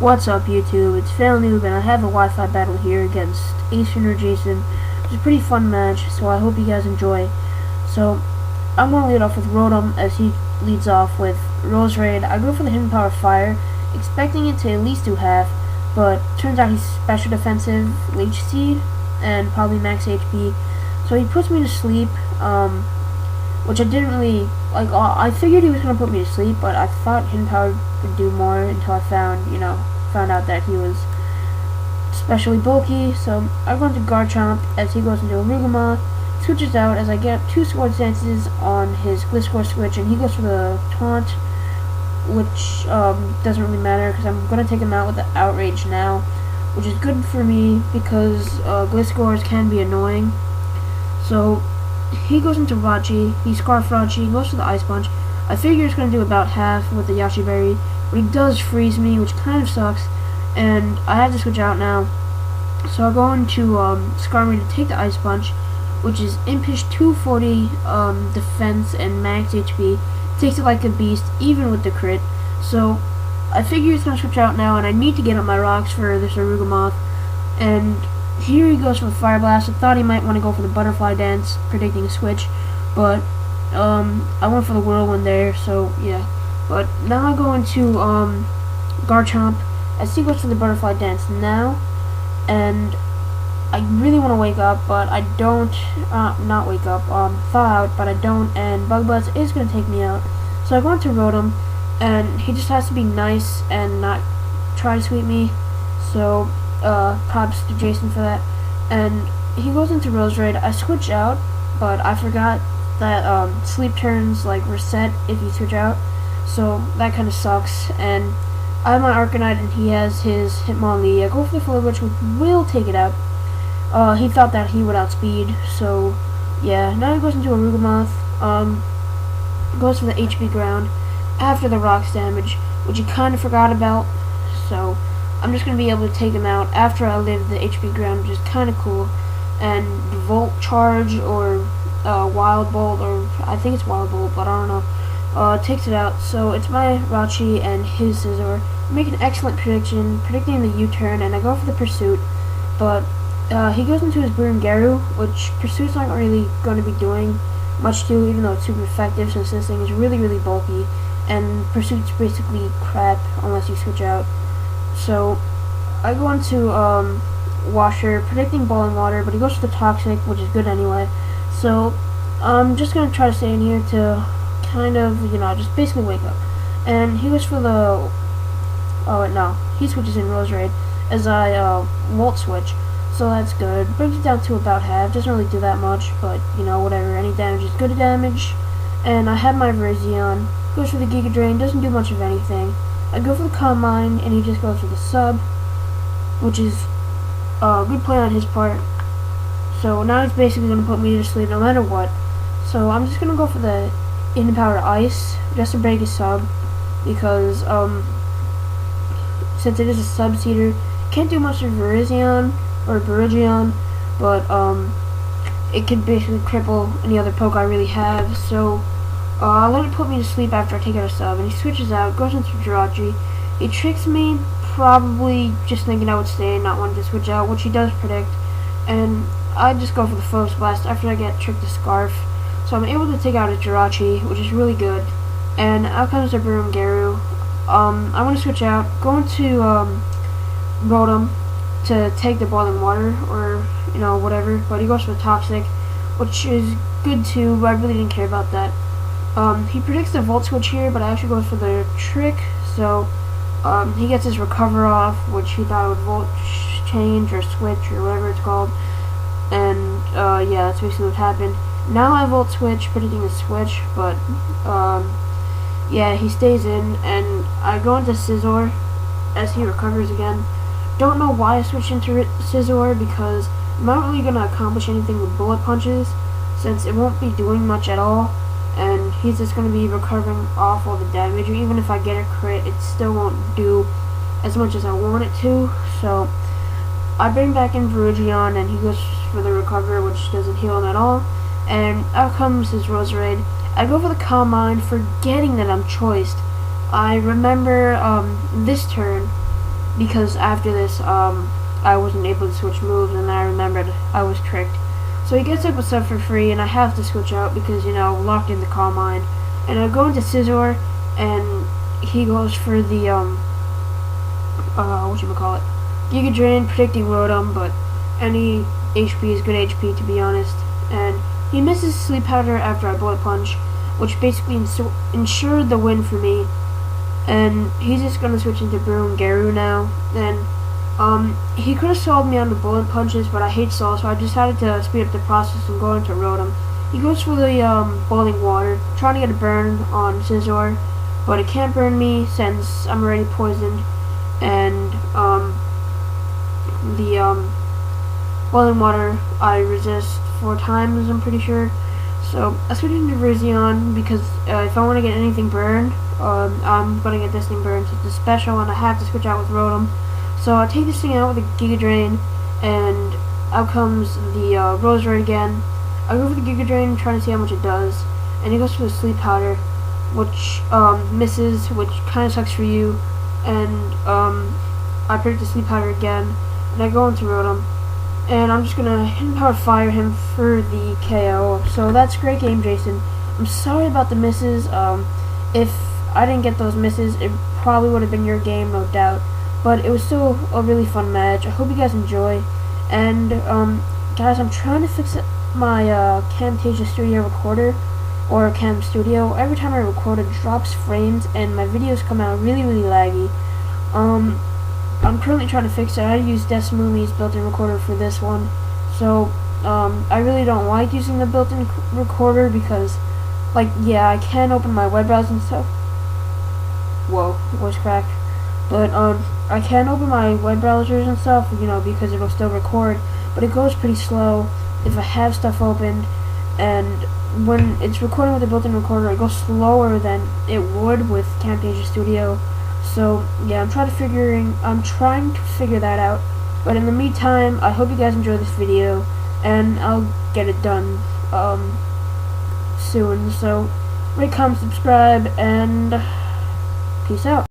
What's up YouTube, it's PhailNoob and I have a Wi-Fi battle here against AceTrainerJason. It's a pretty fun match, so I hope you guys enjoy. So, I'm going to lead off with Rotom as he leads off with Rose Raid. I go for the Hidden Power Fire, expecting it to at least do half, but turns out he's special defensive, Leech Seed, and probably max HP. So he puts me to sleep, which I didn't really, I figured he was going to put me to sleep, but I thought Hidden Power would do more until I found out that he was especially bulky. So I go into Garchomp as he goes into Arugamon, switches out as I get 2 Sword Dances on his Gliscor switch, and he goes for the Taunt, which doesn't really matter because I'm going to take him out with the Outrage now, which is good for me because Gliscors can be annoying. So he goes into Rachi, he Scarf Rachi, he goes for the Ice Punch. I figure it's going to do about half with the Yashi Berry, but he does freeze me, which kind of sucks, and I have to switch out now. So I'll go into Skarmory to take the Ice Punch, which is Impish 240 defense and max HP. Takes it like a beast, even with the crit. So I figure he's going to switch out now, and I need to get up my rocks for this Arugamoth. And here he goes for the Fire Blast. I thought he might want to go for the Butterfly Dance, predicting a switch, but I went for the Whirlwind there, so yeah. But now I go into Garchomp as he goes for the Butterfly Dance now, and I really want to wake up, but I don't, not wake up, thaw out, but I don't, and Bug Buzz is going to take me out. So I go into Rotom, and he just has to be nice and not try to sweep me, so props to Jason for that. And he goes into Rose Raid. I switch out, but I forgot that sleep turns like reset if you switch out, so that kind of sucks. And I have my Arcanine and he has his Hitmonlee. I go for the Flowwitch, which will take it out. He thought that he would outspeed, so yeah. Now he goes into Arugamoth, goes for the HP Ground after the Rocks damage, which he kind of forgot about, so I'm just going to be able to take him out after I live the HP Ground, which is kind of cool. And Volt Charge or Wild Bolt, or I think it's Wild Bolt, but I don't know, takes it out. So it's my Rachi and his Scizor. I make an excellent prediction, predicting the U-turn, and I go for the Pursuit, but he goes into his Burungaru, which Pursuit's not really going to be doing much to, even though it's super effective since this thing is really, really bulky, and Pursuit's basically crap unless you switch out. So I go into Washer, predicting Boiling Water, but he goes for the Toxic, which is good anyway. So I'm just going to try to stay in here to kind of, just basically wake up. And he goes for the, he switches in Rose Raid as I Volt Switch. So that's good. Brings it down to about half. Doesn't really do that much, but whatever. Any damage is good damage. And I have my Virizion. Goes for the Giga Drain. Doesn't do much of anything. I go for the Calm Mind, and he just goes for the Sub, which is a good play on his part. So now he's basically going to put me to sleep no matter what. So I'm just going to go for the Hidden Power Ice, just to break his Sub, because since it is a Sub-Seeder, can't do much of Virizion or Virizion, but it could basically cripple any other poke I really have. So I'll let it put me to sleep after I take out a Sub, and he switches out, goes into Jirachi. He tricks me, probably just thinking I would stay, not wanting to switch out, which he does predict, and I just go for the Focus Blast after I get tricked to Scarf. So I'm able to take out a Jirachi, which is really good, and out comes a Burungaru. I want to switch out, go into Rotom to take the Boiling Water, or whatever, but he goes for the Toxic, which is good too, but I really didn't care about that. He predicts the Volt Switch here, but I actually go for the Trick, so he gets his Recover off, which he thought would Volt Change or Switch or whatever it's called, and yeah, that's basically what happened. Now I Volt Switch, predicting the Switch, but yeah, he stays in, and I go into Scizor as he recovers again. Don't know why I switched into Scizor, because I'm not really going to accomplish anything with Bullet Punches, since it won't be doing much at all, and he's just going to be recovering off all the damage. Even if I get a crit, it still won't do as much as I want it to. So I bring back in Virizion, and he goes for the Recover, which doesn't heal him at all. And out comes his Rose Raid. I go for the Calm Mind, forgetting that I'm choiced. I remember this turn because after this, I wasn't able to switch moves, and then I remembered I was tricked. So he gets up with stuff for free, and I have to switch out because, you know, locked in the Calm Mind. And I go into Scizor, and he goes for the, whatchamacallit, Giga Drain, predicting Rotom, but any HP is good HP, to be honest. And he misses Sleep Powder after I Bullet Punch, which basically ensured the win for me. And he's just gonna switch into Brew and Garu now. And he could have solved me on the Bullet Punches, but I hate Saw, so I decided to speed up the process and go into Rotom. He goes for the Boiling Water, trying to get a burn on Scizor, but it can't burn me since I'm already poisoned. And the Boiling Water I resist 4 times, I'm pretty sure. So I switched into Virizion because if I want to get anything burned, I'm going to get this thing burned. So it's a special, and I have to switch out with Rotom. So I take this thing out with a Giga Drain, and out comes the Roserade again. I go for the Giga Drain, trying to see how much it does, and he goes for the Sleep Powder, which misses, which kind of sucks for you. And I predict the Sleep Powder again, and I go into Rotom, and I'm just gonna Hidden Power Fire him for the KO. So that's a great game, Jason. I'm sorry about the misses. If I didn't get those misses, it probably would have been your game, no doubt. But it was still a really fun match. I hope you guys enjoy. And guys, I'm trying to fix my Camtasia Studio recorder, or Cam Studio. Every time I record, it drops frames, and my videos come out really, really laggy. I'm currently trying to fix it. I use Decimumi's built-in recorder for this one. So I really don't like using the built-in recorder because, like, yeah, I can open my web browser and stuff. Whoa, voice crack. But I can open my web browsers and stuff, you know, because it'll still record, but it goes pretty slow if I have stuff opened, and when it's recording with a built-in recorder, it goes slower than it would with Camtasia Studio. So yeah, I'm trying to figure that out. But in the meantime, I hope you guys enjoy this video, and I'll get it done soon. So rate, comment, subscribe, and peace out.